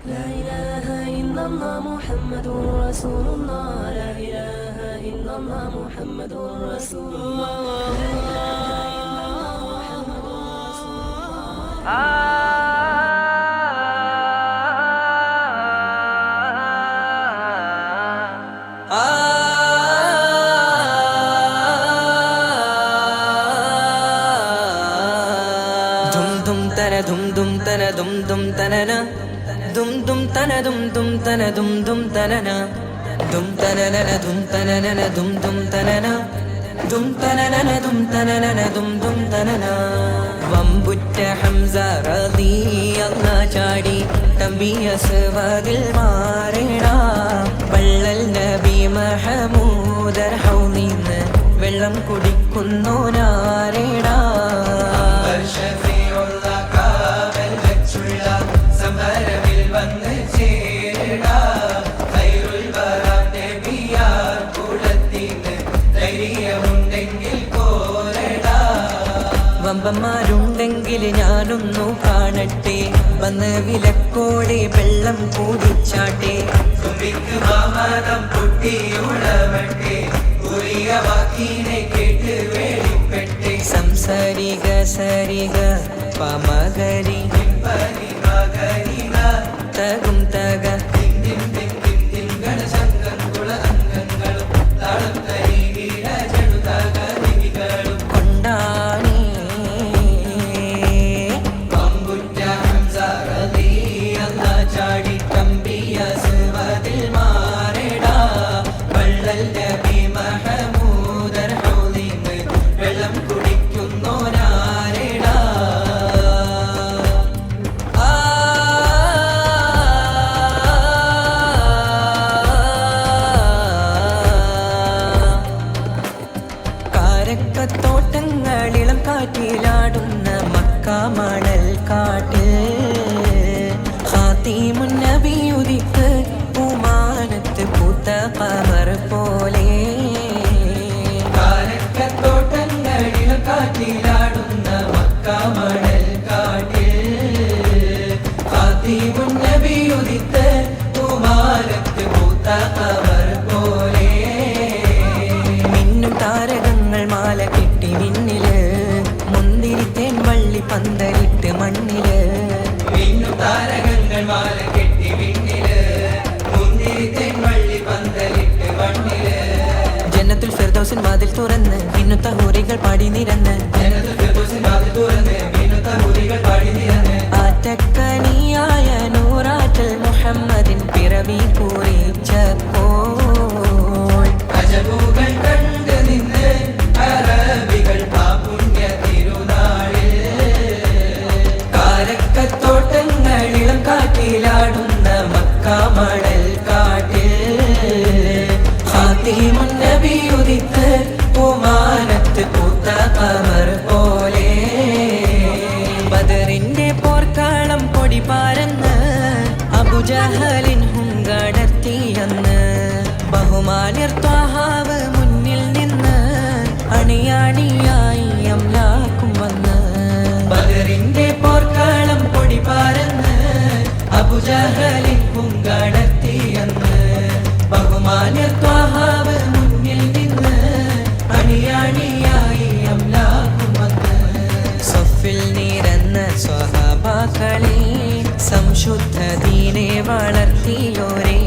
لا إله إلا الله محمد رسول الله. لا إله إلا الله محمد رسول الله. Dum dum tana dum dum tana dum dum tana na dum dum tana dum dum tana dum dum tana na dum tana na dum tana na dum dum tana na dum tana na dum tana na dum dum tana na വമ്പുറ്റ Hamza റളിയല്ലാഹു ചാടി തമ്പിയ സവദിൽ മാറിടാ വള്ളൽ നബി മഹമൂദർ ഹൗലിന്ന് വെള്ളം കുടിക്കുന്നു നാരിടാ വമ്പന്മാരുണ്ടെങ്കിൽ ഞാനൊന്നു കാണട്ടെ വന്ന് വിലക്കോടെ വെള്ളം കൂടിച്ചാട്ടെ സംസരിക സരിക പമകരി തകും തക തോട്ടങ്ങളിളം കാറ്റിലാടുന്ന മക്ക മണൽ കാട്ടിൽ ഖാതിമുൻ നബി ഉദിത്ത് പൂമാനത്ത് പൂത്ത ഖമർ പോലെ തോട്ടങ്ങളിളം കാറ്റിലാടുന്ന മക്ക മണൽ കാട്ടിൽ ഖാതിമുൻ നബി ഉദിത്ത് പൂമാനത്ത് പൂത്ത ഖമർ പോലെ മിന്നും താരകങ്ങൾ മാല കെട്ടി മിന്നില് മുന്തിരിത്തേൻ വള്ളി പന്തലിട്ട് മണ്ണില് മിന്നും താരകങ്ങൾ മാല കെട്ടി മിന്നില് മുന്തിരിത്തേൻ വള്ളി പന്തലിട്ട് മണ്ണില് ജന്നത്തുൽ ഫിർദൗസിൻ വാതിൽ തുറന്ന് മിന്നുത്ത ഹൂറികൾ പാടി നിരന്ന് ജന്നത്തുൽ ഫിർദൗസിൻ വാതിൽ തുറന്ന് മിന്നുത്ത ഹൂറികൾ പാടി നിരന്ന് ആറ്റക്കനിയായ നൂറാറ്റൽ മുഹമ്മദിൻ പിറവി കുറിച്ചപ്പോൾ അജബുകൾ കണ്ട് നിന്ന് അറബികൾ പാപുണ്യ തിരുനാളിൽ കാരക്കത്തോട്ടങ്ങളിളം കാറ്റിലാടുന്ന മക്ക മണൽ കാട്ടിൽ ഖാതിമുൻ നബി ഉദിത്ത് പൂമാനത്ത് പൂത്ത ഖമർ പോലെ ബദറിന്റെ പോർക്കാളം പൊടി പാരന്ന് അബൂജഹലിൻ ഹുങ്കടത്തിയെന്ന് ബഹുമാന്യർ ത്വാഹാവ് മുന്നിൽ നിന്ന് അണിയാണിയായി അംലാക്കും വന്ന് ബദറിന്റെ പോർക്കാളം പൊടി പാരന്ന് അബൂജഹലിൻ ഹുങ്കടത്തിയെന്ന് ബഹുമാന്യർ ത്വാഹാവ് മുന്നിൽ നിന്ന് അണിയാണിയായി അംലാക്കും വന്ന് സഫിൽ നിരന്ന സ്വഹാബാക്കളെ സംശുദ്ധ ദീനെ വളർത്തിയോരേ